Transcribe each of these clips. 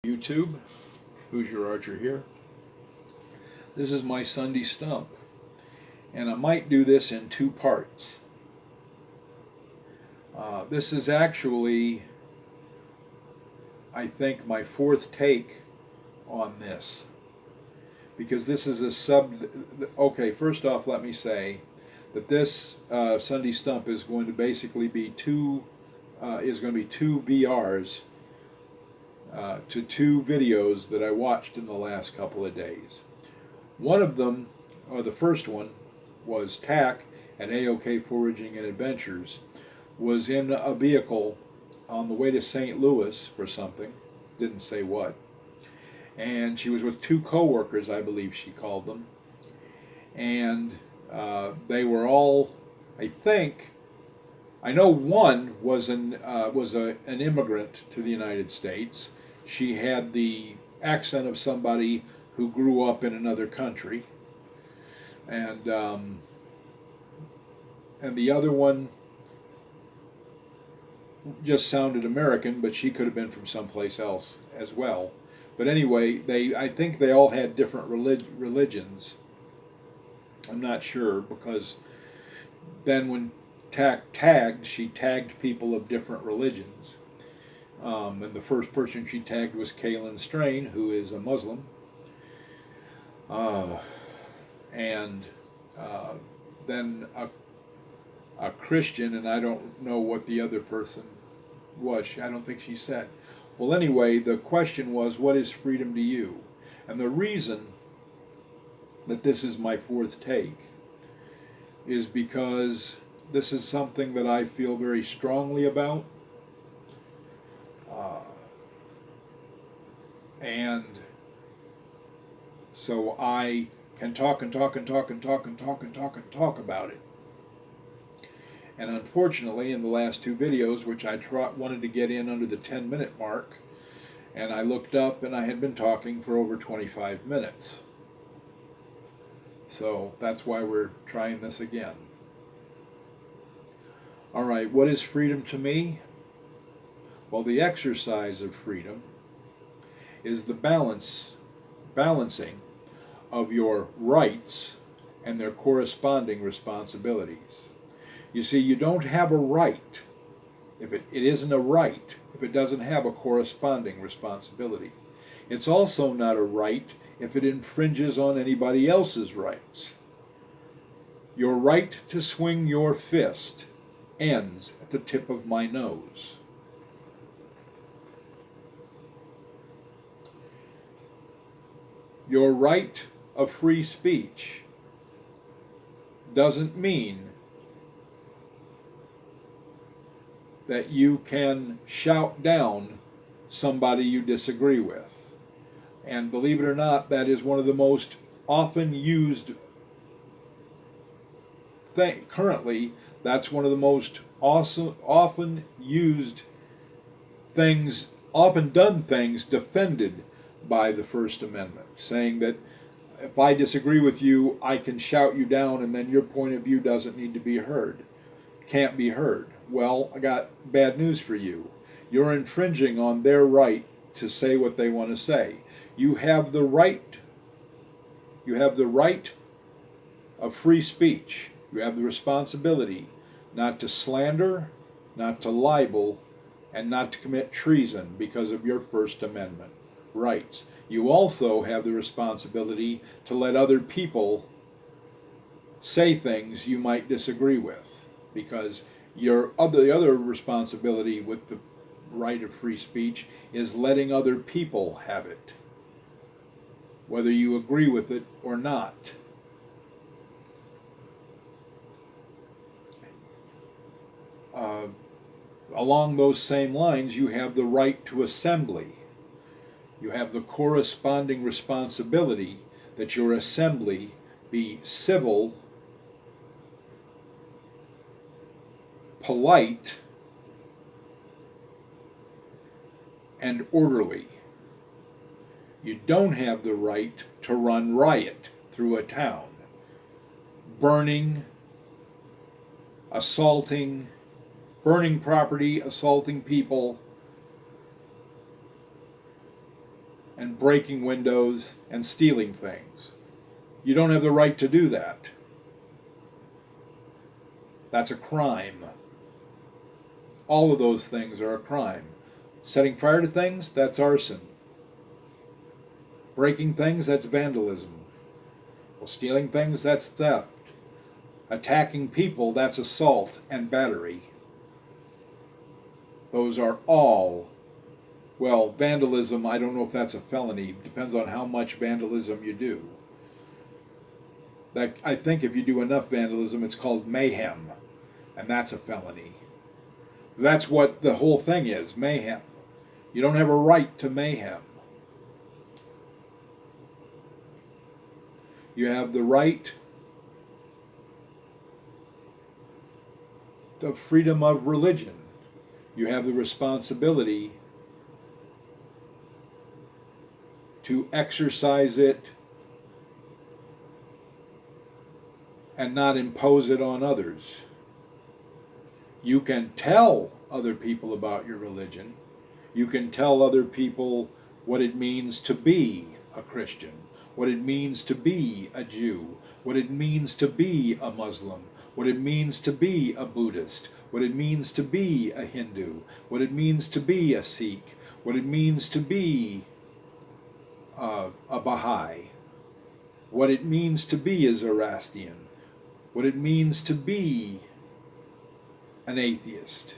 YouTube. Who's Your Archer here? This is my Sunday stump, and I might do this in two parts. This is actually, I think, my fourth take on this, because this is a okay, first off, let me say that this Sunday stump is going to basically be two VRs to two videos that I watched in the last couple of days. One of them, or the first one, was Tack at AOK Foraging and Adventures, was in a vehicle on the way to St. Louis for something, didn't say what, and she was with two co-workers, I believe she called them, and they were all, I know one was an immigrant to the United States. She had the accent of somebody who grew up in another country, and the other one just sounded American, but she could have been from someplace else as well. But anyway, I think they all had different religions. I'm not sure, because then when tagged, she tagged people of different religions. And the first person she tagged was Kaylin Strain, who is a Muslim. And then a Christian, and I don't know what the other person was. I don't think she said. Well, anyway, the question was, what is freedom to you? And the reason that this is my fourth take is because this is something that I feel very strongly about. And so I can talk and talk and talk and talk and talk and talk and talk about it. And unfortunately, in the last two videos, which I wanted to get in under the 10-minute mark, and I looked up and I had been talking for over 25 minutes. So that's why we're trying this again. All right, what is freedom to me? Well, the exercise of freedom is the balancing of your rights and their corresponding responsibilities. You see, you don't have a right if it isn't a right if it doesn't have a corresponding responsibility. It's also not a right if it infringes on anybody else's rights. Your right to swing your fist ends at the tip of my nose. Your right of free speech doesn't mean that you can shout down somebody you disagree with. And believe it or not, that is one of the most often used currently, that's one of the most often used things, often done things defended by the First Amendment, saying that if I disagree with you, I can shout you down, and then your point of view doesn't need to be heard, can't be heard. Well, I got bad news for you. You're infringing on their right to say what they want to say. You have the right of free speech. You have the responsibility not to slander, not to libel, and not to commit treason because of your First Amendment rights. You also have the responsibility to let other people say things you might disagree with, because the other responsibility with the right of free speech is letting other people have it, whether you agree with it or not. Along those same lines, you have the right to assembly. You have the corresponding responsibility that your assembly be civil, polite, and orderly. You don't have the right to run riot through a town, burning, assaulting, burning property, assaulting people, and breaking windows and stealing things. You don't have the right to do that. That's a crime. All of those things are a crime. Setting fire to things, that's arson. Breaking things, that's vandalism. Well, stealing things, that's theft. Attacking people, that's assault and battery. Those are all, well, vandalism, I don't know if that's a felony. Depends on how much vandalism you do. I think if you do enough vandalism, it's called mayhem, and that's a felony. That's what the whole thing is, mayhem. You don't have a right to mayhem. You have the right to freedom of religion. You have the responsibility to exercise it and not impose it on others. You can tell other people about your religion. You can tell other people what it means to be a Christian, what it means to be a Jew, what it means to be a Muslim, what it means to be a Buddhist, what it means to be a Hindu, what it means to be a Sikh, what it means to be a Baha'i, what it means to be a Zoroastrian, what it means to be an atheist.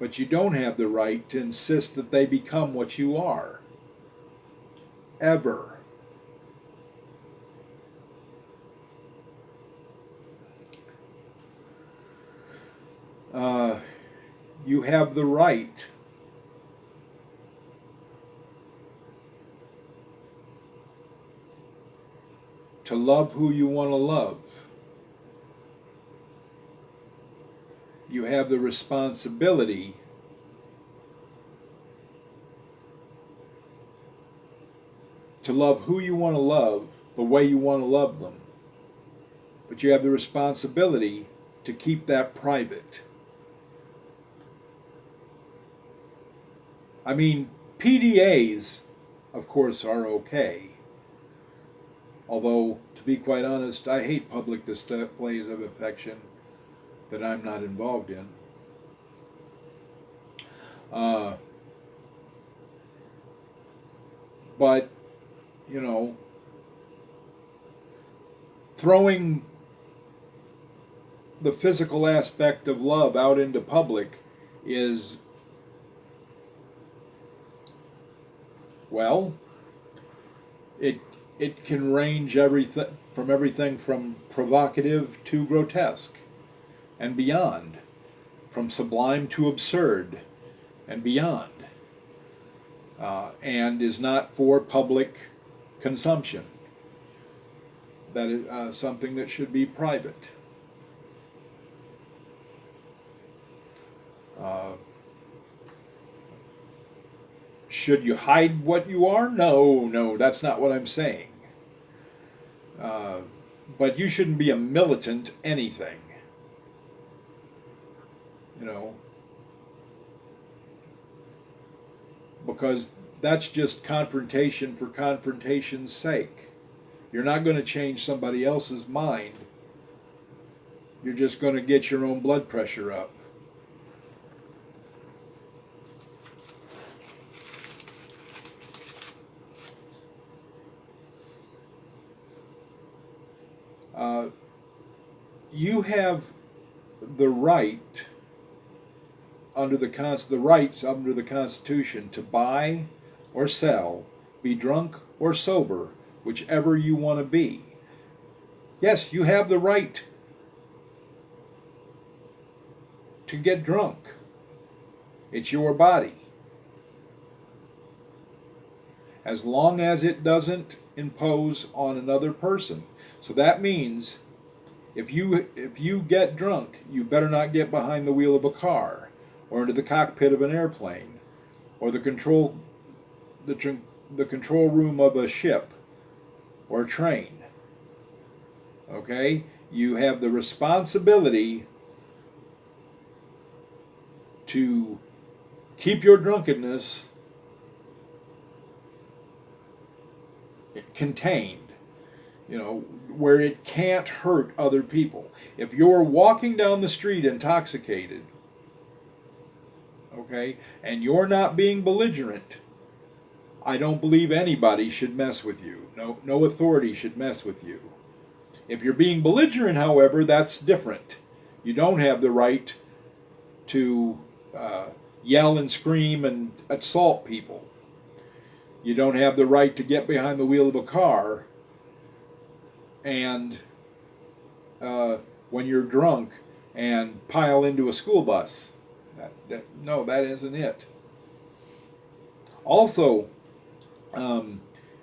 But you don't have the right to insist that they become what you are. Ever. You have the right to love who you want to love. You have the responsibility to love who you want to love the way you want to love them. But you have the responsibility to keep that private. I mean, PDAs, of course, are okay. Although, to be quite honest, I hate public displays of affection that I'm not involved in. But, you know, throwing the physical aspect of love out into public is, well, it can range everything from provocative to grotesque and beyond, from sublime to absurd and beyond, and is not for public consumption. That is something that should be private. Should you hide what you are? No, that's not what I'm saying. But you shouldn't be a militant anything. You know, because that's just confrontation for confrontation's sake. You're not going to change somebody else's mind. You're just going to get your own blood pressure up. You have the right under the rights under the Constitution to buy or sell, be drunk or sober, whichever you want to be. Yes, you have the right to get drunk. It's your body. As long as it doesn't impose on another person. So that means if you get drunk, you better not get behind the wheel of a car or into the cockpit of an airplane or the control room of a ship or a train. Okay? You have the responsibility to keep your drunkenness contained, where it can't hurt other people. If you're walking down the street intoxicated, okay, and you're not being belligerent, I don't believe anybody should mess with you. No authority should mess with you. If you're being belligerent, however, that's different. You don't have the right to yell and scream and assault people. You don't have the right to get behind the wheel of a car and when you're drunk and pile into a school bus. No, that isn't it. Also,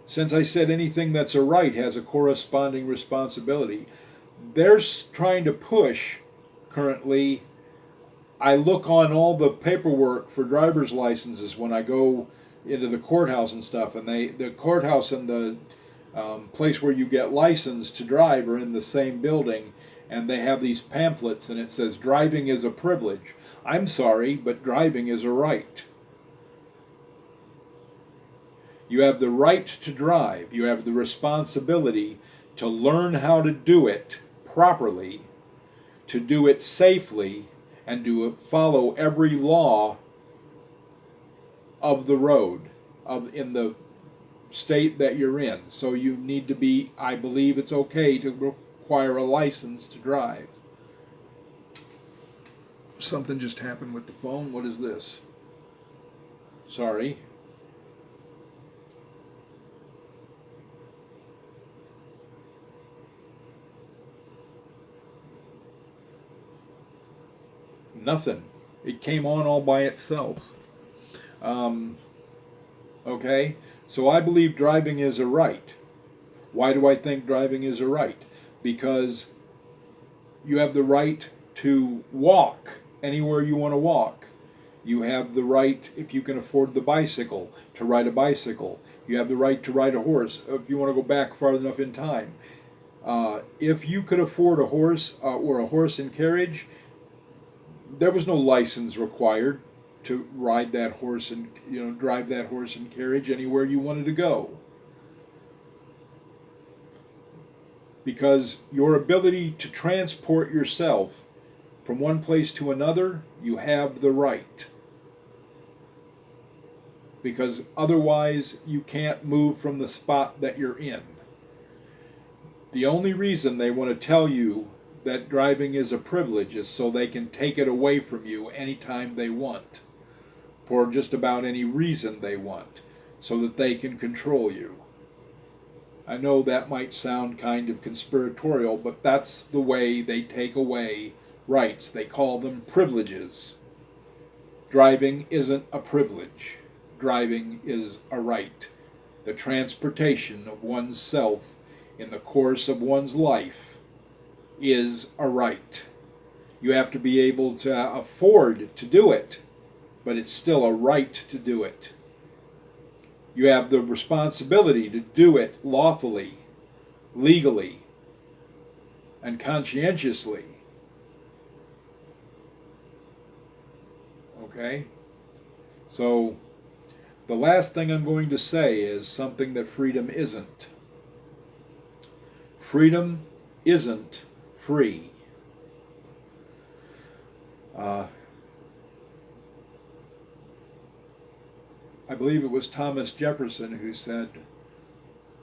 since I said anything that's a right has a corresponding responsibility, they're trying to push currently. I look on all the paperwork for driver's licenses when I go into the courthouse and stuff, and the courthouse and the place where you get licensed to drive are in the same building, and they have these pamphlets, and it says driving is a privilege. I'm sorry, but driving is a right. You have the right to drive. You have the responsibility to learn how to do it properly, to do it safely, and to follow every law of the road in the state that you're in. So you need to be, I believe it's okay to require a license to drive. Something just happened with the phone. What is this? Sorry. Nothing. It came on all by itself. Okay, so I believe driving is a right. Why do I think driving is a right? Because you have the right to walk anywhere you want to walk. You have the right, if you can afford the bicycle, to ride a bicycle. You have the right to ride a horse if you want to go back far enough in time. If you could afford a horse or a horse and carriage, there was no license required to ride that horse and drive that horse and carriage anywhere you wanted to go. Because your ability to transport yourself from one place to another, you have the right. Because otherwise you can't move from the spot that you're in. The only reason they want to tell you that driving is a privilege is so they can take it away from you anytime they want, for just about any reason they want, so that they can control you. I know that might sound kind of conspiratorial, but that's the way they take away rights. They call them privileges. Driving isn't a privilege. Driving is a right. The transportation of one's self in the course of one's life is a right. You have to be able to afford to do it, but it's still a right to do it. You have the responsibility to do it lawfully, legally, and conscientiously. Okay? So, the last thing I'm going to say is something that freedom isn't. Freedom isn't free. I believe it was Thomas Jefferson who said,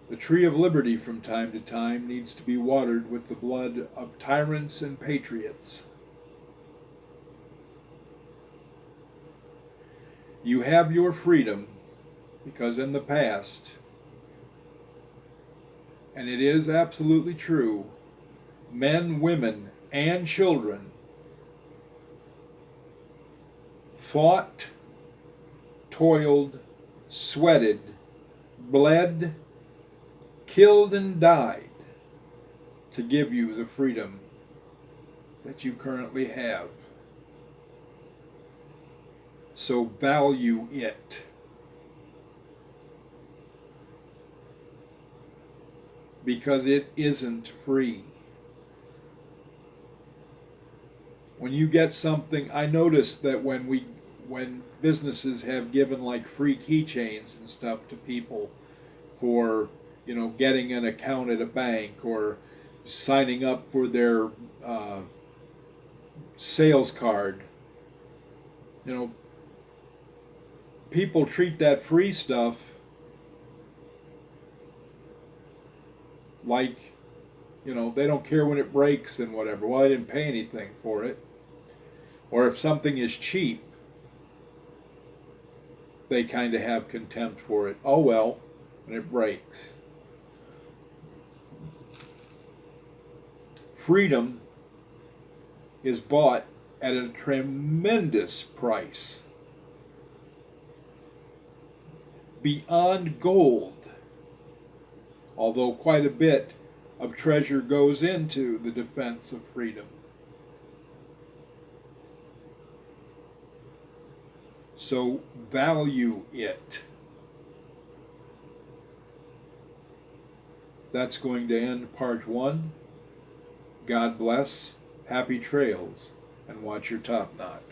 "The tree of liberty from time to time needs to be watered with the blood of tyrants and patriots." You have your freedom because in the past, and it is absolutely true, men, women, and children fought, toiled, sweated, bled, killed, and died to give you the freedom that you currently have. So value it. Because it isn't free. When you get something, I noticed that when businesses have given like free keychains and stuff to people for, getting an account at a bank or signing up for their sales card. You know, people treat that free stuff like, they don't care when it breaks and whatever. Well, I didn't pay anything for it. Or if something is cheap, they kind of have contempt for it. Oh well, when it breaks. Freedom is bought at a tremendous price, beyond gold, although quite a bit of treasure goes into the defense of freedom. So value it. That's going to end part 1. God bless, happy trails, and watch your top knot.